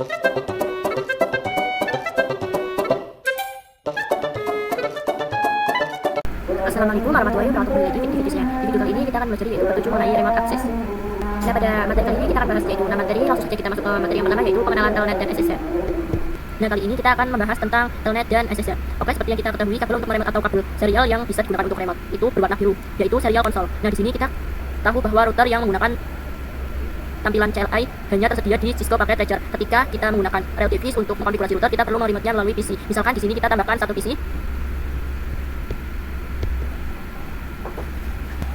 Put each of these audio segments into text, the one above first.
Assalamualaikum warahmatullahi wabarakatuh. Di video kali ini kita akan belajar yaitu bertujuh mengenai remote access. Nah, pada materi kali ini kita akan bahas yaitu 6 materi. Langsung saja kita masuk ke materi yang pertama yaitu pengenalan telnet dan SSH. Nah, kali ini kita akan membahas tentang telnet dan SSH. Oke, seperti yang kita ketahui, kabel untuk remote atau kabel serial yang bisa digunakan untuk remote itu berwarna biru, yaitu serial konsol. Nah, di sini kita tahu bahwa router yang menggunakan tampilan CLI hanya tersedia di Cisco Packet Tracer. Ketika kita menggunakan Relativis untuk mengkonfigurasi router, kita perlu meremote-nya melalui PC. Misalkan di sini kita tambahkan satu PC.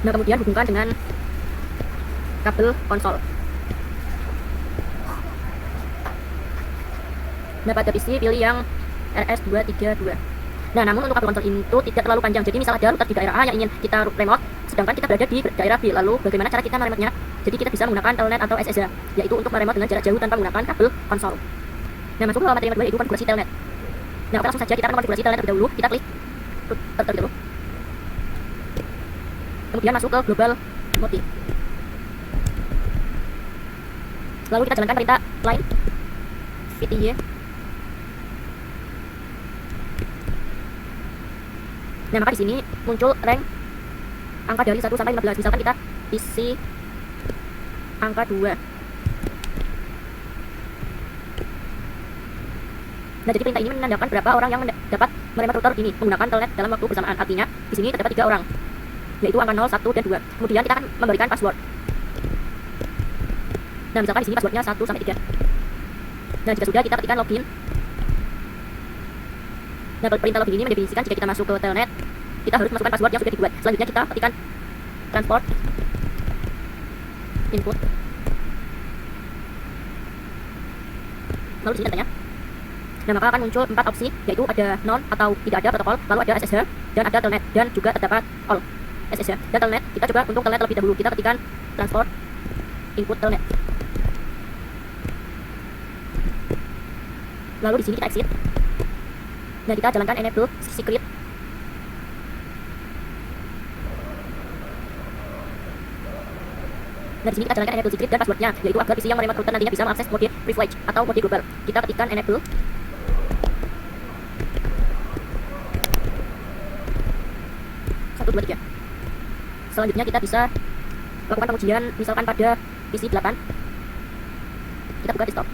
Nah, kemudian hubungkan dengan kabel konsol. Nah, pada PC pilih yang RS232. Nah, namun untuk kabel konsol itu tidak terlalu panjang. Jadi misal ada router di daerah A yang ingin kita remote, sedangkan kita berada di daerah B. Lalu bagaimana cara kita meremote-nya? Jadi kita bisa menggunakan telnet atau SSH, yaitu untuk meremote dengan jarak jauh tanpa menggunakan kabel konsol. Nah, masuk ke materi yang kedua yaitu konfigurasi telnet. Nah, langsung saja kita akan konfigurasi telnet terlebih dahulu. Kita klik terlebih dahulu. Kemudian masuk ke global mode. Lalu kita jalankan perintah line VTY. Nah, maka di sini muncul rank angka dari 1 sampai 15. Misalkan kita isi angka 2. Nah, jadi perintah ini menandakan berapa orang yang dapat meremote router ini menggunakan telnet dalam waktu bersamaan. Artinya di sini terdapat 3 orang, yaitu angka 0, 1, dan 2. Kemudian kita akan memberikan password. Nah, misalkan di sini passwordnya 1 sampai 3. Nah, jika sudah, kita ketikkan login. Nah, perintah login ini mendefinisikan jika kita masuk ke telnet, kita harus masukkan password yang sudah dibuat. Selanjutnya kita ketikkan transport input. Lalu di sini tanya. Nah, maka akan muncul 4 opsi, yaitu ada non atau tidak ada protokol, lalu ada SSH, dan ada telnet, dan juga terdapat all. SSH dan telnet. Kita coba untuk telnet terlebih dahulu. Kita ketikkan transport input telnet. Lalu di sini kita exit. Nah, kita jalankan enable secret. Nah, di sini kita jalankan enable secret dan passwordnya, yaitu agar PC yang meremote router nantinya bisa mengakses mode privilege atau mode global. Kita ketikkan enable. Satu, dua, tiga. Selanjutnya kita bisa lakukan pengujian misalkan pada PC 8. Kita buka desktop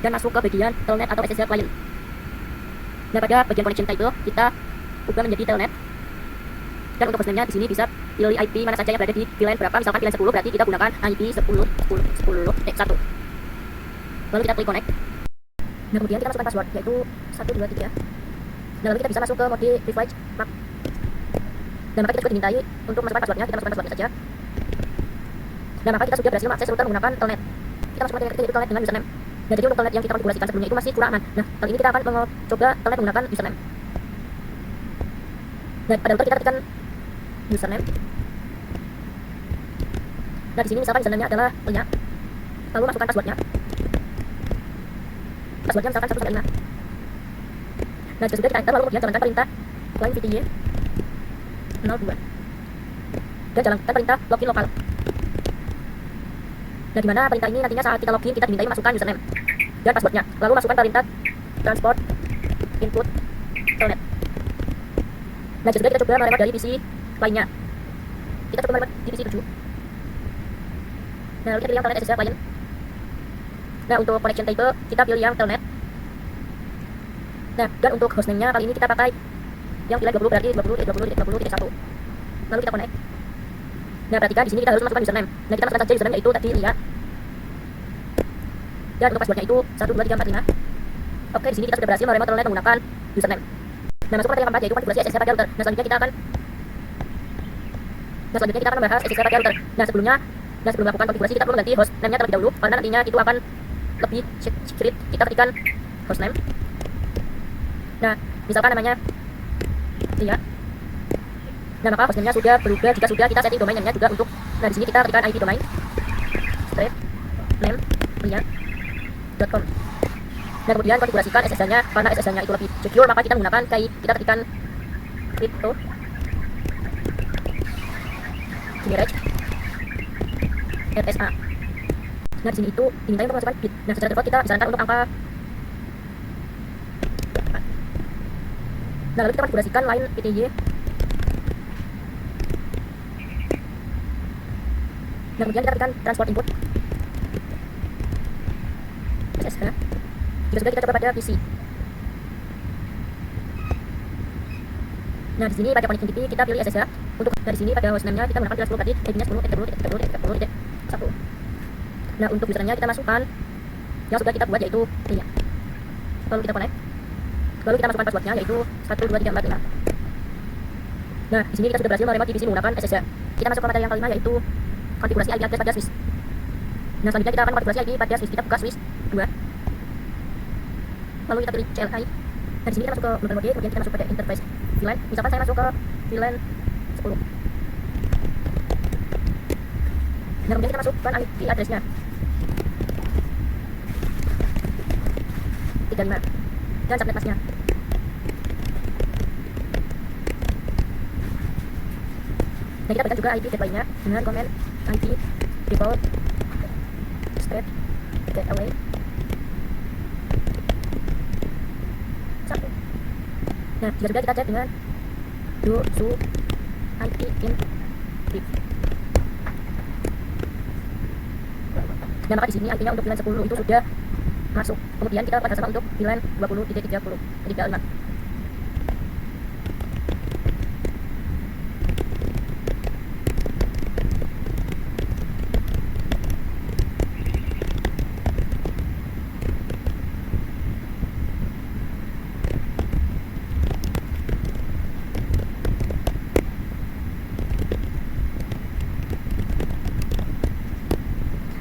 dan masuk ke bagian telnet atau SSH client. Nah, pada bagian connection type kita ubah menjadi telnet. Dan untuk hostname-nya di sini bisa pilih IP mana saja yang berada di VLAN berapa. Misalkan VLAN 10 berarti kita gunakan IP 10.10.10.1. Lalu kita klik connect. Nah, kemudian kita masukkan password yaitu 1, 2, 3. Nah, lalu kita bisa masuk ke mode privilege map. Dan maka kita juga dimintai untuk masukkan passwordnya. Kita masukkan passwordnya saja. Nah, maka kita sudah berhasil mengakses router menggunakan telnet. Kita masukkan telnet yaitu telnet dengan username. Nah, jadi untuk telnet yang kita konfigurasikan sebelumnya itu masih kurang aman. Nah, kali ini kita akan mencoba telnet menggunakan username. Nah, pada router kita ketikkan username. Nah, di sini misalkan username-nya adalah punya. Lalu masukkan passwordnya. Passwordnya misalkan 1 sampai 5. Nah, jika sudah kita enter, lalu kemudian jalankan perintah line VTY 02. Dan jalankan perintah login lokal. Nah, di mana perintah ini nantinya saat kita login kita dimintai masukkan username dan passwordnya. Lalu masukkan perintah transport input telnet. Nah, jika sudah kita coba meremote dari PC lainnya. Kita coba meremote di PC 7. Nah, lalu kita pilih yang telnet SSH client. Nah, untuk connection type kita pilih yang telnet. Nah, dan untuk hostname-nya kali ini kita pakai yang pilihan 20 berarti 20.20.20.1. Lalu kita connect. Nah, perhatikan di sini kita harus masukkan username. Nah, kita masukkan saja username yaitu tadi Lia. Dan untuk passwordnya itu 1, 2, 3, 4, 5. Oke, di sini kita sudah berhasil meremote telnet menggunakan username. Nah, masuk ke materi yang keempat yaitu konfigurasi SSH pada router. Nah, selanjutnya kita akan membahas SSH pada router. Nah, sebelum melakukan konfigurasi kita perlu mengganti host name-nya terlebih dahulu karena nantinya itu akan lebih secret. Kita ketikkan host name. Nah, misalkan namanya Lia. Nah, maka hostname-nya sudah berubah jika sudah kita setting domain name-nya juga untuk. Nah, di sini kita ketikkan IP domain straight name lia.com. Nah, kemudian konfigurasikan SSH-nya. Karena SSH-nya itu lebih secure, maka kita menggunakan KI. Kita ketikkan crypto Garage RSA. Nah, di sini itu dimintai untuk memasukkan bit. Nah, secara default kita disarankan untuk angka. Nah, lalu kita konfigurasikan line PTY. Nah, kemudian kita tekan transport input SSH. Jika sudah, kita coba pada PC. Nah, di sini pada connecting IP kita pilih SSH. Untuk dari sini pada hostname-nya kita menggunakan 10 tadi, IP-nya 10, 30, 1. Nah, untuk username-nya kita masukkan yang sudah kita buat, yaitu ini ya. Lalu kita connect. Lalu kita masukkan password-nya, yaitu 1, 2, 3, 4, 5. Nah, di sini kita sudah berhasil meremote PC menggunakan SSH. Kita masuk ke materi yang kelima, yaitu konfigurasi IP address pada switch. Nah, selanjutnya kita akan konfigurasi IP pada switch. Kita buka switch 2. Lalu kita pilih CLI. Nah, di sini kita masuk ke local mode, kemudian kita masuk pada interface VLAN. Misalkan saya masuk ke VLAN 10. Nah, kemudian kita masukkan IP address-nya 35 dan subnet mask-nya. Nah, kita berikan juga IP gateway-nya dengan komen IP default state gateway 1. Nah, jika sudah, kita cek dengan do su IP in div. Nah, maka di sini IP-nya untuk VLAN 10 itu sudah masuk. Kemudian kita lakukan sama untuk VLAN 20.30 35.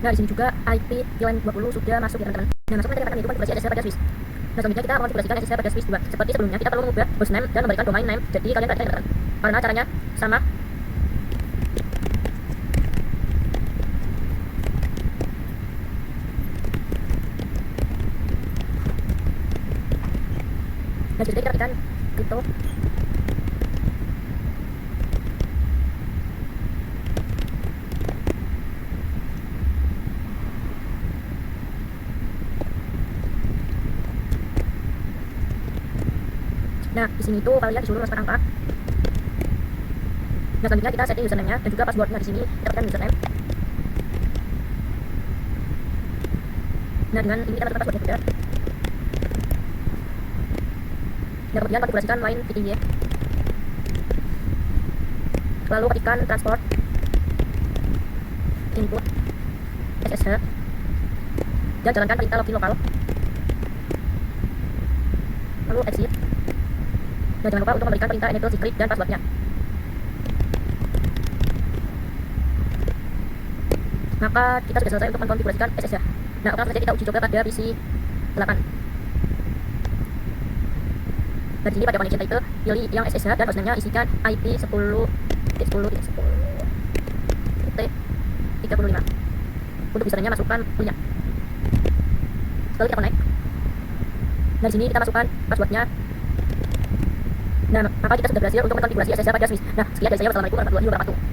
Nah, di sini juga IP VLAN 20 sudah masuk ya, teman-teman. Nah, masuk materi itu konfigurasi SSH pada switch. Nah, selanjutnya kita konfigurasikan SSH pada switch 2. Seperti sebelumnya, kita perlu mengubah hostname dan memberikan domain name. Jadi kalian perhatikan ya, teman-teman. Karena caranya sama. Nah, jadi kita berikan crypto. Nah, di sini itu kalian disuruh masukkan angka. Nah, selanjutnya kita setting username-nya dan juga password-nya. Di sini kita berikan username. Nah, dengan ini kita masukkan password-nya juga. Nah, kemudian konfigurasikan line PTY. Lalu ketikkan transport input SSH dan jalankan perintah login lokal. Lalu exit. Nah, jangan lupa untuk memberikan perintah enable secret dan passwordnya. Maka kita sudah selesai untuk mengkonfigurasikan SSH. Nah, langsung saja kita uji coba pada PC 8. Nah, di sini pada connection type pilih yang SSH dan hostname-nya isikan IP 10.10.10.35. Untuk username-nya masukkan punya. Lalu kita connect. Nah, di sini kita masukkan password-nya. Nah, maka kita sudah berhasil untuk mengkonfigurasi SSH pada switch. Nah, sekian dari saya. Wassalamualaikum warahmatullahi wabarakatuh.